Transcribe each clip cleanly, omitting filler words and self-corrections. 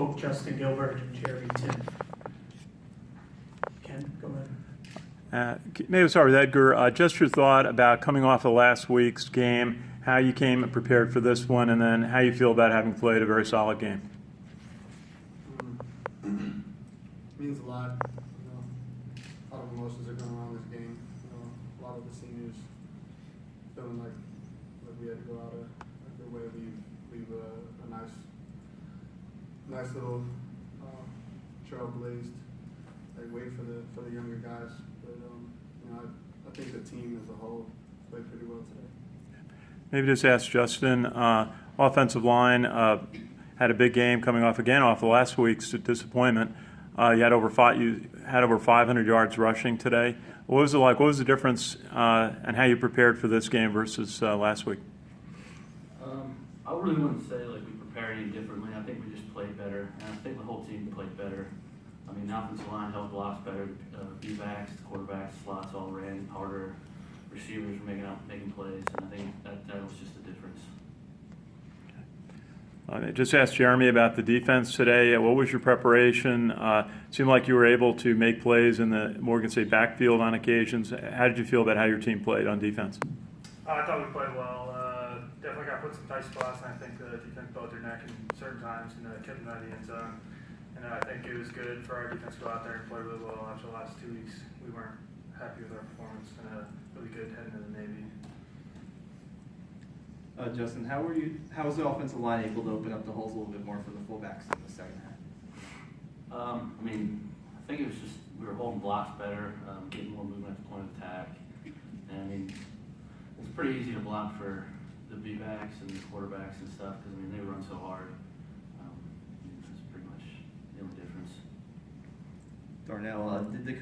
Woolfolk, Justin Gilbert, and Jeremy Timpf. Ken, go ahead. Maybe we'll start with Edgar. Just your thought about coming off of last week's game, how you came prepared for this one, and then how you feel about having played a very solid game. Means a lot. A lot of emotions are going around this game. A lot of the seniors feeling like we had to go out a good way, leave a nice little trailblazed way for the younger guys. But I think the team as a whole played pretty well today. Maybe just ask Justin. Offensive line had a big game coming off of last week's disappointment. You had over 500 yards rushing today. What was it like? What was the difference, and how you prepared for this game versus last week? I really wouldn't say like we prepared any differently. I think we just played better, and I think the whole team played better. I mean, the offensive line held blocks better. B-backs, quarterbacks, slots all ran harder. Receivers were making plays, and I think that was just the difference. Just asked Jeremy about the defense today. What was your preparation? Seemed like you were able to make plays in the Morgan State backfield on occasions. How did you feel about how your team played on defense? I thought we played well. Definitely got put some tight spots, and I think the defense bowed their neck in certain times and kept them out of the end zone. And I think it was good for our defense to go out there and play really well. After the last 2 weeks, we weren't happy with our performance, and really good heading to the Navy. Justin, how was the offensive line able to open up the holes a little bit more for the fullbacks in the second half? I think it was just we were holding blocks better, getting more movement at the point of attack. And it's pretty easy to block for the B-backs and the quarterbacks and stuff because they run so hard. That's pretty much the only difference. Darnell, did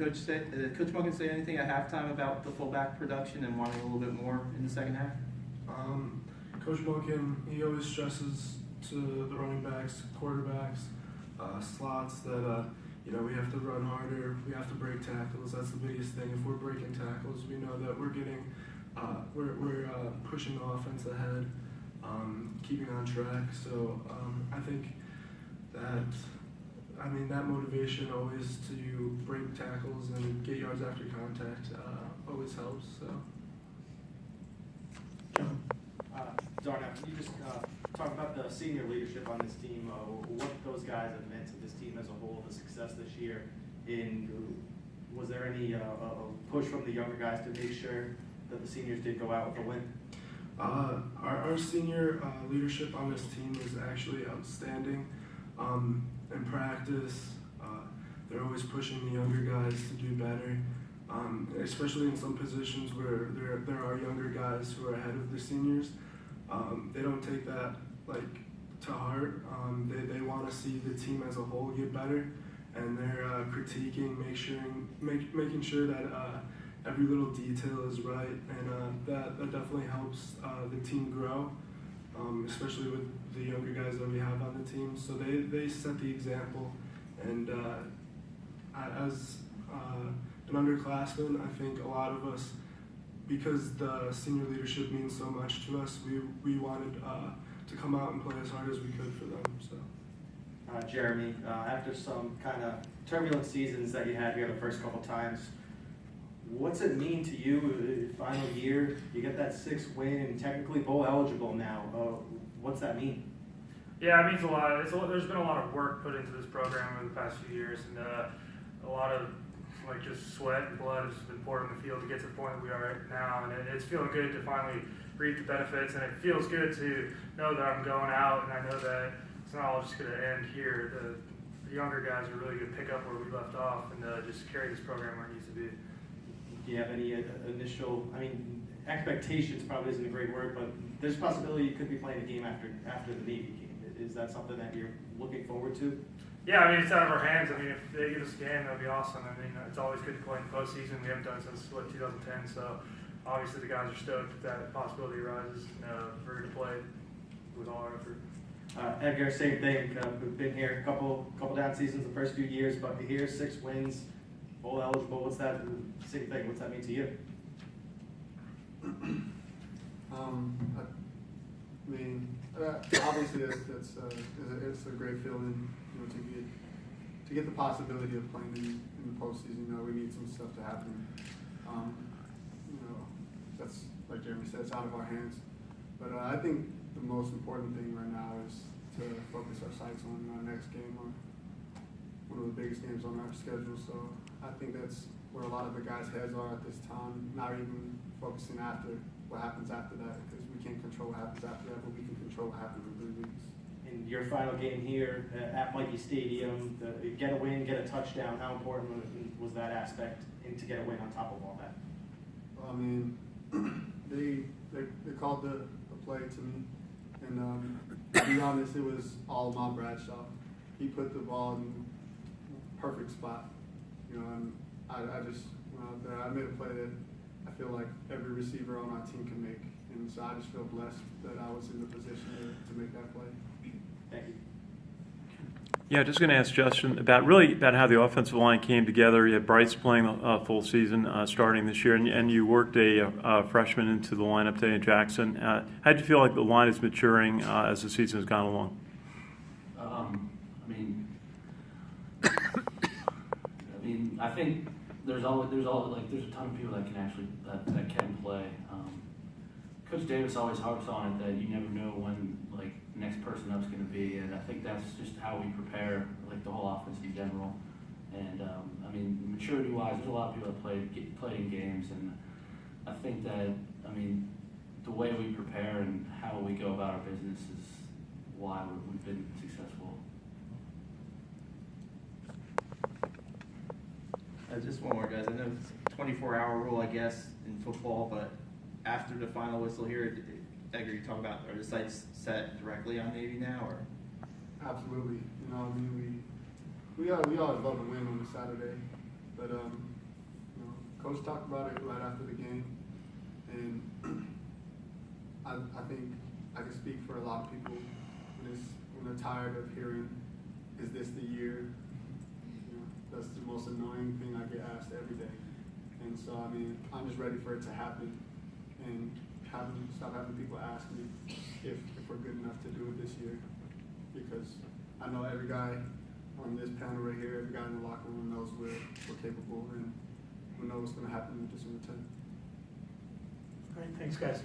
Coach Morgan say anything at halftime about the fullback production and wanting a little bit more in the second half? Coach Mulkin, he always stresses to the running backs, quarterbacks, slots that we have to run harder, we have to break tackles. That's the biggest thing. If we're breaking tackles, we know that we're getting we're pushing the offense ahead, keeping on track. So I think that motivation always to break tackles and get yards after contact always helps. So. Darnell, can you just talk about the senior leadership on this team, what those guys have meant to this team as a whole, the success this year? Was there any push from the younger guys to make sure that the seniors did go out with a win? Our senior leadership on this team is actually outstanding. In practice, they're always pushing the younger guys to do better, especially in some positions where there are younger guys who are ahead of the seniors. They don't take that to heart. They want to see the team as a whole get better, and they're critiquing, making sure that every little detail is right, and that definitely helps the team grow, especially with the younger guys that we have on the team. So they set the example, and as an underclassman, I think a lot of us, because the senior leadership means so much to us, we wanted to come out and play as hard as we could for them. So, Jeremy, after some kind of turbulent seasons that you had here the first couple times, what's it mean to you? Final year, you get that 6th win and technically bowl eligible now. What's that mean? Yeah, it means a lot. There's been a lot of work put into this program over the past few years, and a lot of just sweat and blood has been poured on the field to get to the point we are right now, and it's feeling good to finally reap the benefits, and it feels good to know that I'm going out, and I know that it's not all just going to end here. The younger guys are really going to pick up where we left off and just carry this program where it needs to be. Do you have any initial, expectations probably isn't a great word, but there's a possibility you could be playing a game after the Navy game. Is that something that you're looking forward to? Yeah, it's out of our hands. If they give us a game, that'd be awesome. It's always good to play in the postseason. We haven't done it since 2010, so obviously the guys are stoked if that possibility arises. We're going to play with all our effort. Edgar, same thing. We've been here a couple down seasons the first few years, but here 6 wins, bowl eligible. What's that? Same thing. What's that mean to you? I mean, obviously it's a great feeling, you know, to get the possibility of playing in the postseason. You know, we need some stuff to happen. You know, that's like Jeremy said, it's out of our hands. But I think the most important thing right now is to focus our sights on our next game, or one of the biggest games on our schedule. So I think that's where a lot of the guys' heads are at this time, not even focusing after what happens after that, because we can't control what happens after that, but we can control what happens in 3 weeks. In your final game here at Mikey Stadium, get a win, get a touchdown, how important was that aspect to get a win on top of all that? I mean, they called the play to me, and to be honest, it was all my Bradshaw. He put the ball in the perfect spot, you know, and I just went out there. I made a play that I feel like every receiver on our team can make, and so I just feel blessed that I was in the position to make that play. Thank you. Yeah, just going to ask Justin about how the offensive line came together. You had Bryce playing a full season starting this year, and you worked a freshman into the lineup today in Jackson. How do you feel like the line is maturing as the season has gone along? I think there's a ton of people that can actually that can play. Coach Davis always harps on it that you never know when the next person up's going to be, and I think that's just how we prepare the whole offense in general. And maturity-wise, there's a lot of people that played in games, and I think that the way we prepare and how we go about our business is why we've been successful. Just one more, guys. I know it's a 24-hour rule, I guess, in football, but after the final whistle here, Edgar, you talk about, are the sights set directly on Navy now, or? Absolutely. You know, we always love to win on a Saturday, but Coach talked about it right after the game, and I think I can speak for a lot of people when they're tired of hearing, "Is this the year?" That's the most annoying thing I get asked every day. And so, I'm just ready for it to happen and stop having people ask me if we're good enough to do it this year. Because I know every guy on this panel right here, every guy in the locker room knows we're capable, and we know what's going to happen in December 10th. All right, thanks, guys.